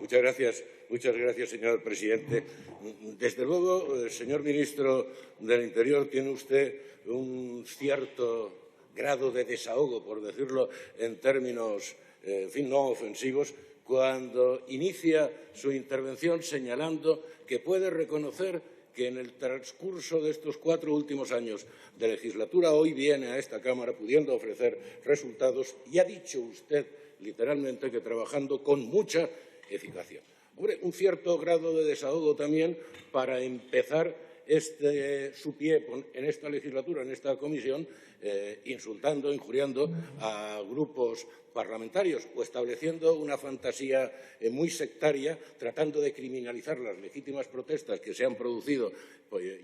Muchas gracias, señor presidente. Desde luego, señor ministro del Interior, tiene usted un cierto grado de desahogo, por decirlo en términos, no ofensivos, cuando inicia su intervención señalando que puede reconocer que en el transcurso de estos 4 últimos años de legislatura hoy viene a esta Cámara pudiendo ofrecer resultados y ha dicho usted literalmente que trabajando con mucha eficacia. Hombre, un cierto grado de desahogo también para empezar su pie en esta legislatura, en esta comisión, insultando, injuriando a grupos parlamentarios o estableciendo una fantasía muy sectaria, tratando de criminalizar las legítimas protestas que se han producido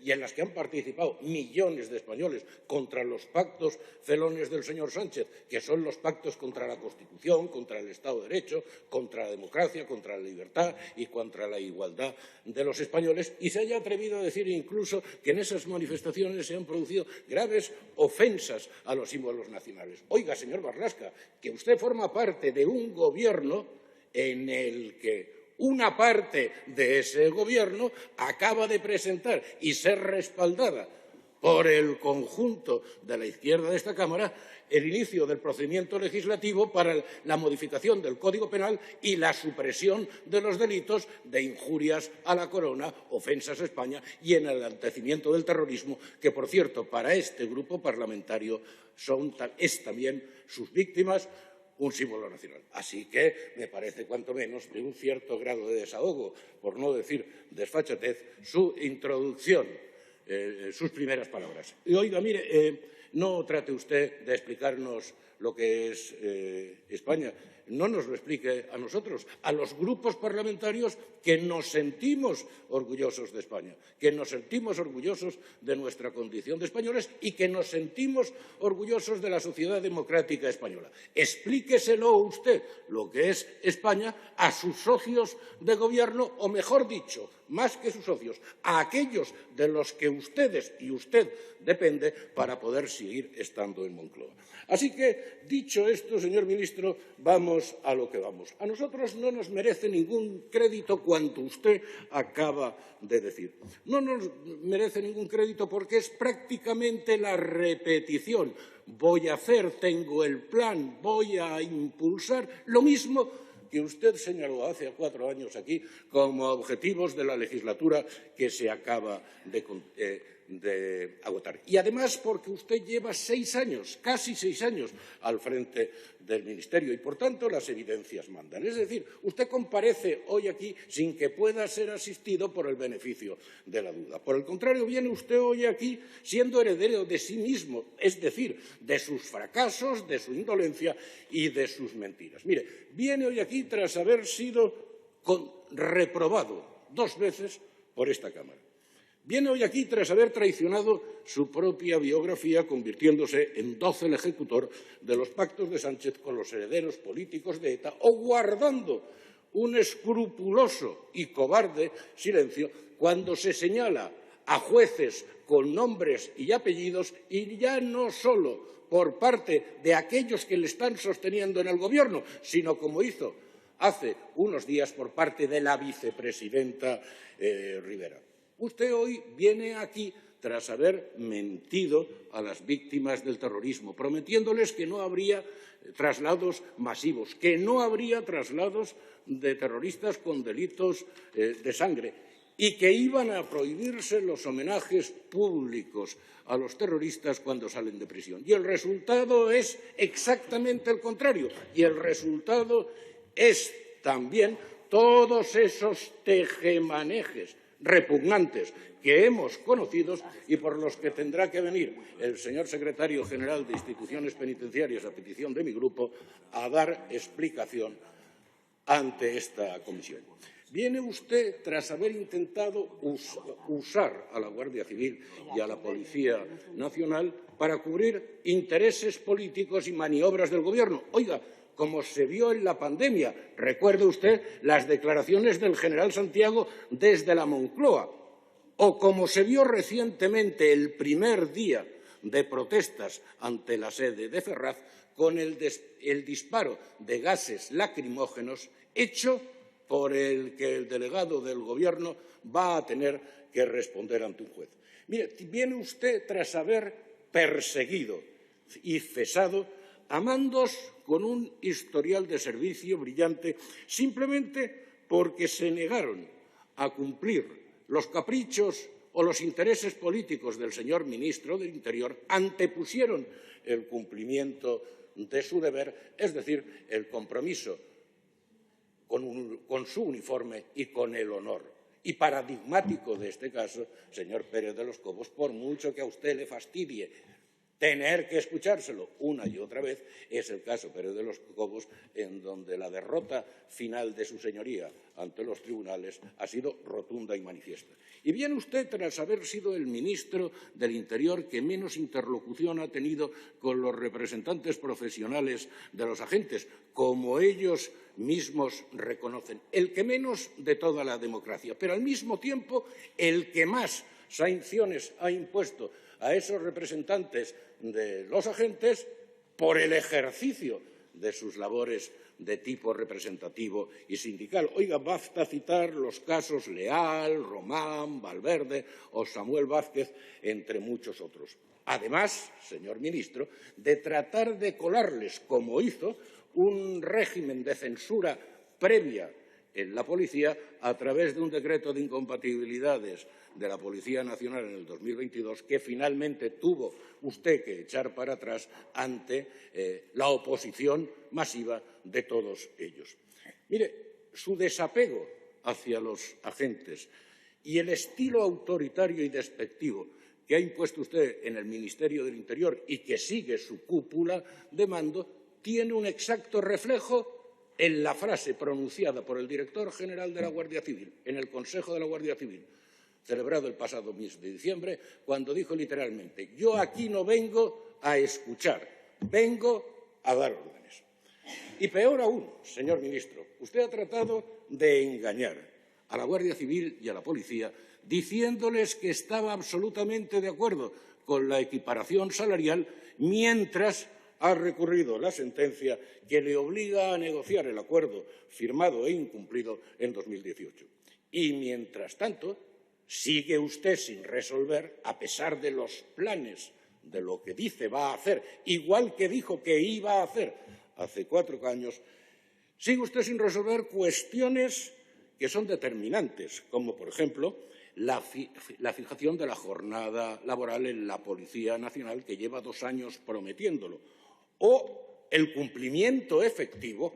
y en las que han participado millones de españoles contra los pactos felones del señor Sánchez, que son los pactos contra la Constitución, contra el Estado de Derecho, contra la democracia, contra la libertad y contra la igualdad de los españoles, y se haya atrevido a decir incluso que en esas manifestaciones se han producido graves ofensas a los símbolos nacionales. Oiga, señor Marlaska, que usted forma parte de un gobierno en el que una parte de ese gobierno acaba de presentar y ser respaldada por el conjunto de la izquierda de esta Cámara el inicio del procedimiento legislativo para la modificación del Código Penal y la supresión de los delitos de injurias a la corona, ofensas a España y enaltecimiento del terrorismo, que, por cierto, para este grupo parlamentario es también sus víctimas un símbolo nacional. Así que me parece, cuanto menos, de un cierto grado de desahogo, por no decir desfachatez, su introducción, sus primeras palabras. Y, oiga, mire, no trate usted de explicarnos lo que es España. No nos lo explique a nosotros, a los grupos parlamentarios que nos sentimos orgullosos de España, que nos sentimos orgullosos de nuestra condición de españoles y que nos sentimos orgullosos de la sociedad democrática española. Explíqueselo usted, lo que es España, a sus socios de gobierno, o mejor dicho, más que sus socios, a aquellos de los que ustedes y usted depende para poder seguir estando en Moncloa. Así que, dicho esto, señor ministro, vamos a lo que vamos. A nosotros no nos merece ningún crédito cuanto usted acaba de decir. No nos merece ningún crédito porque es prácticamente la repetición. Voy a hacer, tengo el plan, voy a impulsar lo mismo que usted señaló hace 4 años aquí como objetivos de la legislatura que se acaba de agotar. Y además porque usted lleva 6 años, casi 6 años, al frente del Ministerio y, por tanto, las evidencias mandan. Es decir, usted comparece hoy aquí sin que pueda ser asistido por el beneficio de la duda. Por el contrario, viene usted hoy aquí siendo heredero de sí mismo, es decir, de sus fracasos, de su indolencia y de sus mentiras. Mire, viene hoy aquí tras haber sido reprobado 2 veces por esta Cámara. Viene hoy aquí tras haber traicionado su propia biografía, convirtiéndose en dócil ejecutor de los pactos de Sánchez con los herederos políticos de ETA o guardando un escrupuloso y cobarde silencio cuando se señala a jueces con nombres y apellidos, y ya no solo por parte de aquellos que le están sosteniendo en el Gobierno, sino como hizo hace unos días por parte de la vicepresidenta Rivera. Usted hoy viene aquí tras haber mentido a las víctimas del terrorismo, prometiéndoles que no habría traslados masivos, que no habría traslados de terroristas con delitos de sangre y que iban a prohibirse los homenajes públicos a los terroristas cuando salen de prisión. Y el resultado es exactamente el contrario. Y el resultado es también todos esos tejemanejes repugnantes que hemos conocido y por los que tendrá que venir el señor secretario general de Instituciones Penitenciarias, a petición de mi grupo, a dar explicación ante esta comisión. Viene usted tras haber intentado usar a la Guardia Civil y a la Policía Nacional para cubrir intereses políticos y maniobras del Gobierno. Oiga, como se vio en la pandemia. Recuerde usted las declaraciones del general Santiago desde la Moncloa, o como se vio recientemente el primer día de protestas ante la sede de Ferraz con el disparo de gases lacrimógenos hecho por el que el delegado del Gobierno va a tener que responder ante un juez. Mire, viene usted tras haber perseguido y cesado a mandos con un historial de servicio brillante simplemente porque se negaron a cumplir los caprichos o los intereses políticos del señor ministro del Interior, antepusieron el cumplimiento de su deber, es decir, el compromiso con su uniforme y con el honor. Y paradigmático de este caso, señor Pérez de los Cobos, por mucho que a usted le fastidie tener que escuchárselo una y otra vez, es el caso Pérez de los Cobos, en donde la derrota final de su señoría ante los tribunales ha sido rotunda y manifiesta. Y viene usted tras haber sido el ministro del Interior que menos interlocución ha tenido con los representantes profesionales de los agentes, como ellos mismos reconocen, el que menos de toda la democracia, pero al mismo tiempo el que más sanciones ha impuesto a esos representantes de los agentes por el ejercicio de sus labores de tipo representativo y sindical. Oiga, basta citar los casos Leal, Román, Valverde o Samuel Vázquez, entre muchos otros. Además, señor ministro, de tratar de colarles, como hizo, un régimen de censura previa en la policía a través de un decreto de incompatibilidades de la Policía Nacional en el 2022 que finalmente tuvo usted que echar para atrás ante la oposición masiva de todos ellos. Mire, su desapego hacia los agentes y el estilo autoritario y despectivo que ha impuesto usted en el Ministerio del Interior y que sigue su cúpula de mando tiene un exacto reflejo en la frase pronunciada por el director general de la Guardia Civil en el Consejo de la Guardia Civil, celebrado el pasado mes de diciembre, cuando dijo literalmente: yo aquí no vengo a escuchar, vengo a dar órdenes. Y peor aún, señor ministro, usted ha tratado de engañar a la Guardia Civil y a la Policía diciéndoles que estaba absolutamente de acuerdo con la equiparación salarial mientras ha recurrido la sentencia que le obliga a negociar el acuerdo firmado e incumplido en 2018. Y, mientras tanto, sigue usted sin resolver, a pesar de los planes de lo que dice va a hacer, igual que dijo que iba a hacer hace 4 años, sigue usted sin resolver cuestiones que son determinantes, como, por ejemplo, la fijación de la jornada laboral en la Policía Nacional, que lleva 2 años prometiéndolo, o el cumplimiento efectivo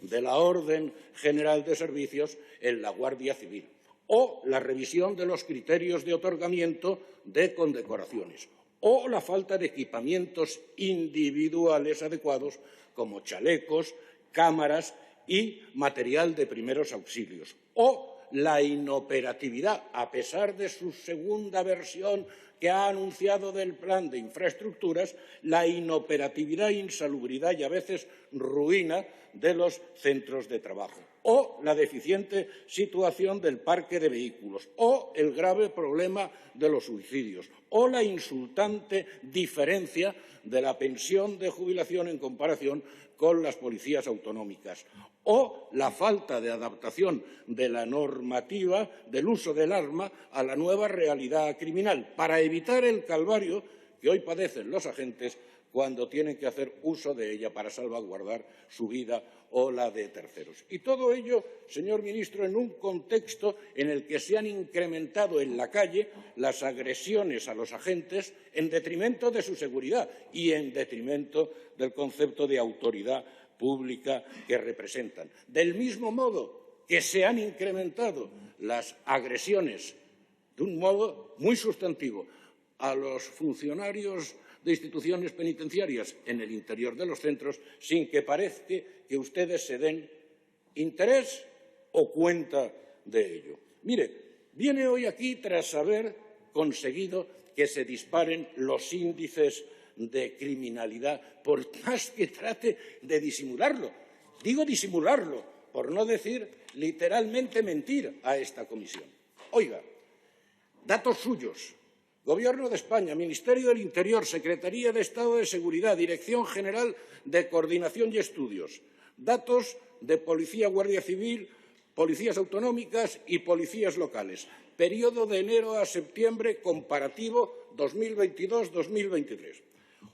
de la Orden General de Servicios en la Guardia Civil, o la revisión de los criterios de otorgamiento de condecoraciones, o la falta de equipamientos individuales adecuados como chalecos, cámaras y material de primeros auxilios, o la inoperatividad, a pesar de su segunda versión que ha anunciado del plan de infraestructuras, la inoperatividad, insalubridad y a veces ruina de los centros de trabajo, o la deficiente situación del parque de vehículos, o el grave problema de los suicidios, o la insultante diferencia de la pensión de jubilación en comparación con las policías autonómicas, o la falta de adaptación de la normativa del uso del arma a la nueva realidad criminal, para evitar el calvario que hoy padecen los agentes cuando tienen que hacer uso de ella para salvaguardar su vida o la de terceros. Y todo ello, señor ministro, en un contexto en el que se han incrementado en la calle las agresiones a los agentes en detrimento de su seguridad y en detrimento del concepto de autoridad pública que representan. Del mismo modo que se han incrementado las agresiones de un modo muy sustantivo a los funcionarios de instituciones penitenciarias en el interior de los centros, sin que parezca que ustedes se den interés o cuenta de ello. Mire, viene hoy aquí tras haber conseguido que se disparen los índices de criminalidad, por más que trate de disimularlo. Digo disimularlo, por no decir literalmente mentir a esta comisión. Oiga, datos suyos. Gobierno de España, Ministerio del Interior, Secretaría de Estado de Seguridad, Dirección General de Coordinación y Estudios. Datos de Policía, Guardia Civil, policías autonómicas y policías locales. Periodo de enero a septiembre comparativo 2022-2023.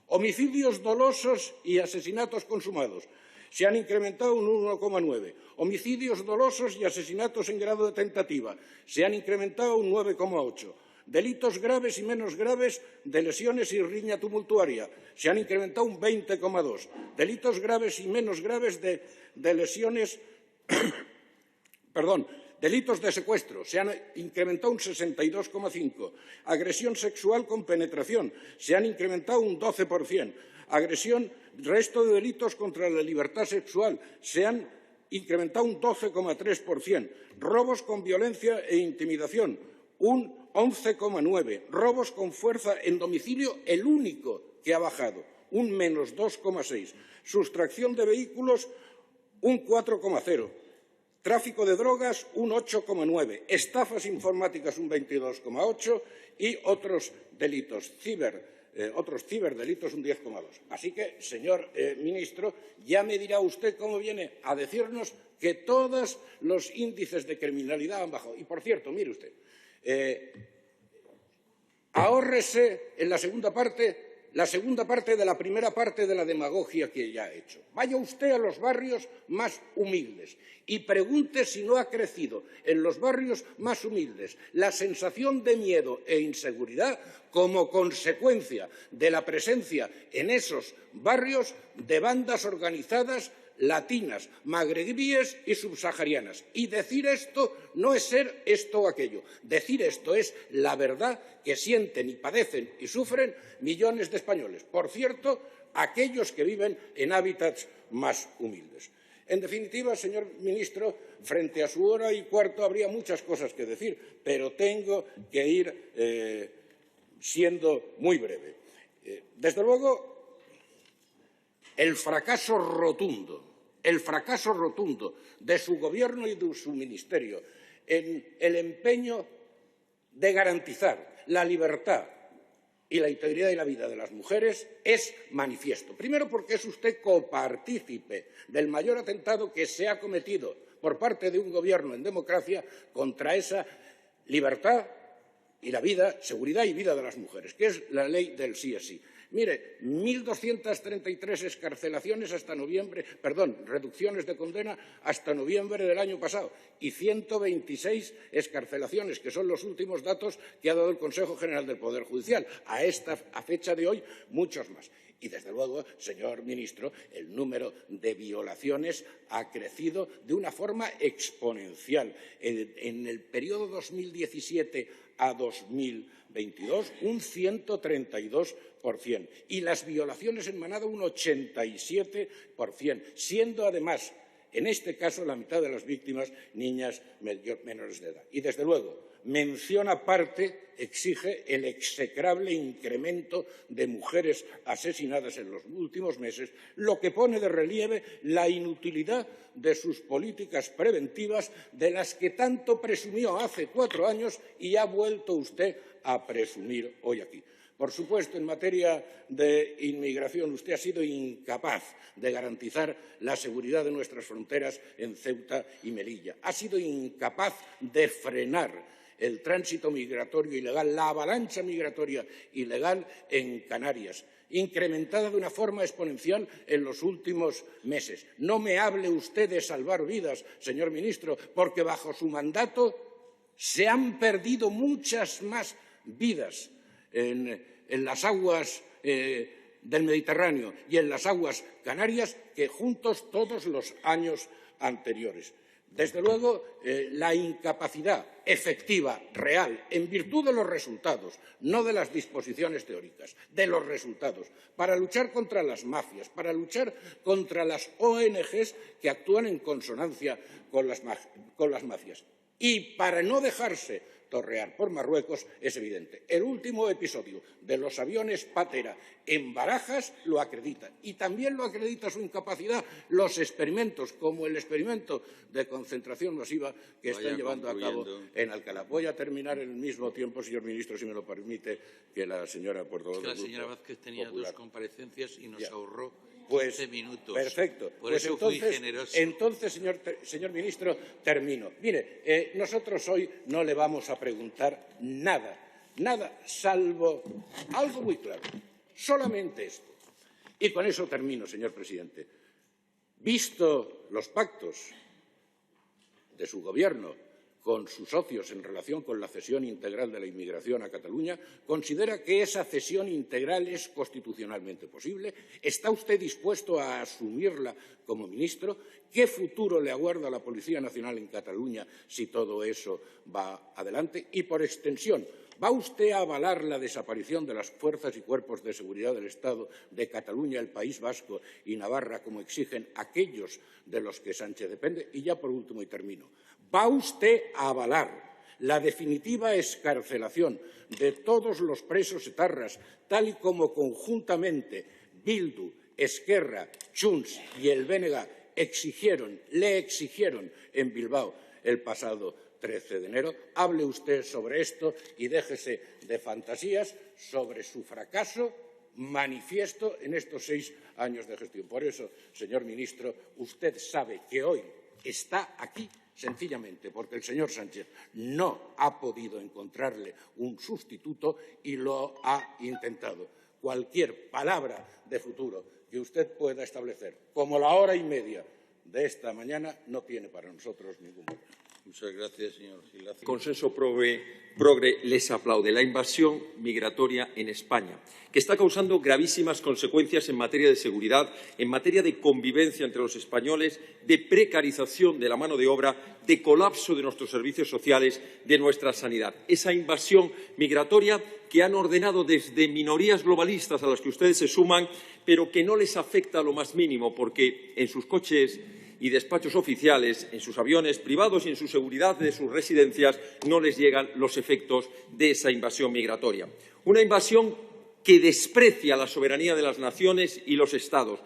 Homicidios dolosos y asesinatos consumados se han incrementado un 1,9. Homicidios dolosos y asesinatos en grado de tentativa se han incrementado un 9,8. Delitos graves y menos graves de lesiones y riña tumultuaria se han incrementado un 20,2. Delitos graves y menos graves de lesiones delitos de secuestro se han incrementado un 62,5. Agresión sexual con penetración se han incrementado un 12%. Resto de delitos contra la libertad sexual se han incrementado un 12,3%. Robos con violencia e intimidación, un 11,9%. Robos con fuerza en domicilio, el único que ha bajado, un menos 2,6%. Sustracción de vehículos, un 4,0%. Tráfico de drogas, un 8,9%. Estafas informáticas, un 22,8%. Y otros delitos, ciberdelitos, un 10,2%. Así que, señor ministro, ya me dirá usted cómo viene a decirnos que todos los índices de criminalidad han bajado. Y, por cierto, mire usted, ahórrese en la segunda parte de la primera parte de la demagogia que ya ha hecho. Vaya usted a los barrios más humildes y pregunte si no ha crecido en los barrios más humildes la sensación de miedo e inseguridad como consecuencia de la presencia en esos barrios de bandas organizadas latinas, magrebíes y subsaharianas. Y decir esto no es ser esto o aquello. Decir esto es la verdad que sienten y padecen y sufren millones de españoles. Por cierto, aquellos que viven en hábitats más humildes. En definitiva, señor ministro, frente a su hora y cuarto habría muchas cosas que decir, pero tengo que ir siendo muy breve. Desde luego, el fracaso rotundo de su Gobierno y de su Ministerio en el empeño de garantizar la libertad y la integridad y la vida de las mujeres es manifiesto. Primero, porque es usted copartícipe del mayor atentado que se ha cometido por parte de un Gobierno en democracia contra esa libertad y la vida, seguridad y vida de las mujeres, que es la ley del sí es sí. Mire, 1.233 excarcelaciones reducciones de condena hasta noviembre del año pasado y 126 excarcelaciones, que son los últimos datos que ha dado el Consejo General del Poder Judicial. A fecha de hoy, muchos más. Y, desde luego, señor ministro, el número de violaciones ha crecido de una forma exponencial. En el periodo 2017 a 2022, un 132%. Y las violaciones en manada, un 87%, siendo además, en este caso, la mitad de las víctimas niñas menores de edad. Y, desde luego, mención aparte exige el execrable incremento de mujeres asesinadas en los últimos meses, lo que pone de relieve la inutilidad de sus políticas preventivas, de las que tanto presumió hace 4 años y ha vuelto usted a presumir hoy aquí. Por supuesto, en materia de inmigración, usted ha sido incapaz de garantizar la seguridad de nuestras fronteras en Ceuta y Melilla. Ha sido incapaz de frenar el tránsito migratorio ilegal, la avalancha migratoria ilegal en Canarias, incrementada de una forma exponencial en los últimos meses. No me hable usted de salvar vidas, señor ministro, porque bajo su mandato se han perdido muchas más vidas en las aguas del Mediterráneo y en las aguas canarias que juntos todos los años anteriores. Desde luego, la incapacidad efectiva, real, en virtud de los resultados, no de las disposiciones teóricas, de los resultados, para luchar contra las mafias, para luchar contra las ONGs que actúan en consonancia con las mafias y para no dejarse torrear por Marruecos, es evidente. El último episodio de los aviones Pátera en Barajas lo acredita. Y también lo acredita su incapacidad los experimentos, como el experimento de concentración masiva que están llevando a cabo en Alcalá. Voy a terminar en el mismo tiempo, señor ministro, si me lo permite, que la señora portavoz del Grupo Popular. La señora Vázquez tenía 2 comparecencias y nos ahorró Pues, 15 minutos. perfecto. Por pues eso fui generoso. Entonces, señor ministro, termino. Mire, nosotros hoy no le vamos a preguntar nada, salvo algo muy claro, solamente esto. Y con eso termino, señor presidente. Visto los pactos de su Gobierno con sus socios en relación con la cesión integral de la inmigración a Cataluña, ¿considera que esa cesión integral es constitucionalmente posible? ¿Está usted dispuesto a asumirla como ministro? ¿Qué futuro le aguarda a la Policía Nacional en Cataluña si todo eso va adelante? Y, por extensión, ¿va usted a avalar la desaparición de las fuerzas y cuerpos de seguridad del Estado de Cataluña, el País Vasco y Navarra, como exigen aquellos de los que Sánchez depende? Y ya por último, y termino, ¿va usted a avalar la definitiva excarcelación de todos los presos etarras, tal y como conjuntamente Bildu, Esquerra, Junts y el BNG le exigieron en Bilbao el pasado 13 de enero? Hable usted sobre esto y déjese de fantasías sobre su fracaso manifiesto en estos 6 años de gestión. Por eso, señor ministro, usted sabe que hoy está aquí sencillamente porque el señor Sánchez no ha podido encontrarle un sustituto y lo ha intentado. Cualquier palabra de futuro que usted pueda establecer, como la hora y media de esta mañana, no tiene para nosotros ningún valor. Muchas gracias, señor Gil. Consenso progre les aplaude la invasión migratoria en España, que está causando gravísimas consecuencias en materia de seguridad, en materia de convivencia entre los españoles, de precarización de la mano de obra, de colapso de nuestros servicios sociales, de nuestra sanidad. Esa invasión migratoria que han ordenado desde minorías globalistas a las que ustedes se suman, pero que no les afecta a lo más mínimo, porque en sus coches y despachos oficiales, en sus aviones privados y en su seguridad de sus residencias no les llegan los efectos de esa invasión migratoria. Una invasión que desprecia la soberanía de las naciones y los Estados.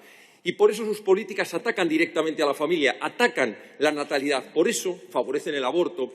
Y por eso sus políticas atacan directamente a la familia, atacan la natalidad. Por eso favorecen el aborto,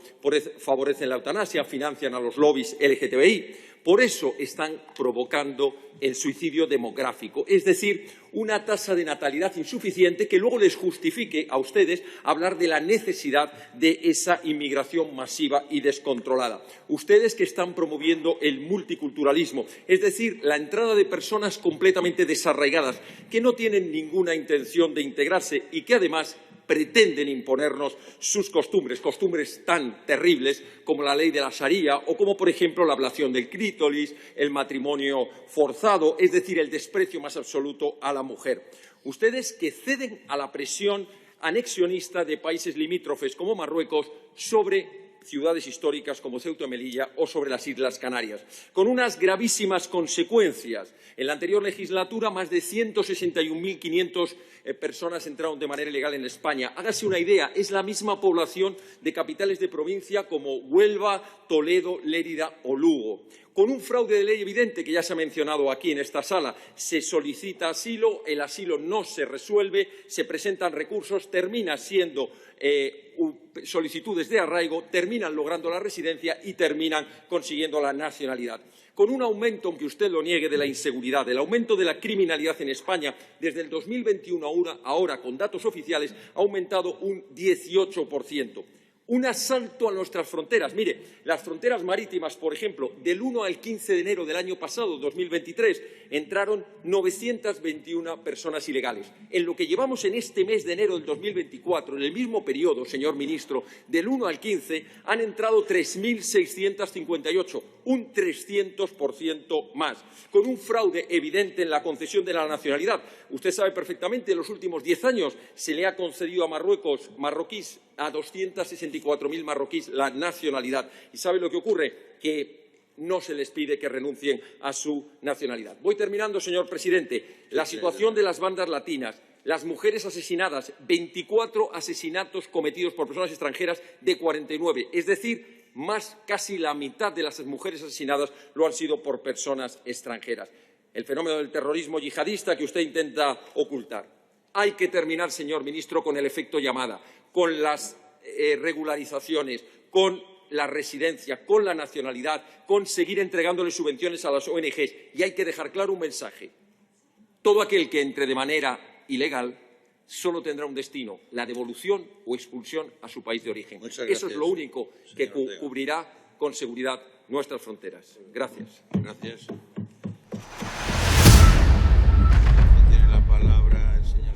favorecen la eutanasia, financian a los lobbies LGTBI. Por eso están provocando el suicidio demográfico, es decir, una tasa de natalidad insuficiente que luego les justifique a ustedes hablar de la necesidad de esa inmigración masiva y descontrolada. Ustedes que están promoviendo el multiculturalismo, es decir, la entrada de personas completamente desarraigadas, que no tienen ninguna intención de integrarse y que además pretenden imponernos sus costumbres tan terribles como la ley de la Sharia o como, por ejemplo, la ablación del clítoris, el matrimonio forzado, es decir, el desprecio más absoluto a la mujer. Ustedes que ceden a la presión anexionista de países limítrofes como Marruecos sobre ciudades históricas como Ceuta y Melilla o sobre las Islas Canarias, con unas gravísimas consecuencias. En la anterior legislatura, más de 161.500 personas entraron de manera ilegal en España. Hágase una idea, es la misma población de capitales de provincia como Huelva, Toledo, Lérida o Lugo. Con un fraude de ley evidente que ya se ha mencionado aquí en esta sala. Se solicita asilo, el asilo no se resuelve, se presentan recursos, termina siendo solicitudes de arraigo, terminan logrando la residencia y terminan consiguiendo la nacionalidad. Con un aumento, aunque usted lo niegue, de la inseguridad, el aumento de la criminalidad en España, desde el 2021 ahora con datos oficiales, ha aumentado un 18%. Un asalto a nuestras fronteras. Mire, las fronteras marítimas, por ejemplo, del 1 al 15 de enero del año pasado, 2023, entraron 921 personas ilegales. En lo que llevamos en este mes de enero del 2024, en el mismo periodo, señor ministro, del 1 al 15, han entrado 3.658, un 300% más, con un fraude evidente en la concesión de la nacionalidad. Usted sabe perfectamente, en los últimos 10 años se le ha concedido a marroquíes, a 264.000 marroquíes la nacionalidad. ¿Y sabe lo que ocurre? Que no se les pide que renuncien a su nacionalidad. Voy terminando, señor presidente. La situación de las bandas latinas, las mujeres asesinadas, 24 asesinatos cometidos por personas extranjeras de 49, es decir, casi la mitad de las mujeres asesinadas lo han sido por personas extranjeras. El fenómeno del terrorismo yihadista que usted intenta ocultar. Hay que terminar, señor ministro, con el efecto llamada, con las regularizaciones, con la residencia, con la nacionalidad, con seguir entregándole subvenciones a las ONG. Y hay que dejar claro un mensaje. Todo aquel que entre de manera ilegal, solo tendrá un destino, la devolución o expulsión a su país de origen. Muchas Eso gracias, es lo único que señor Ortega. cubrirá con seguridad nuestras fronteras. Gracias. Gracias.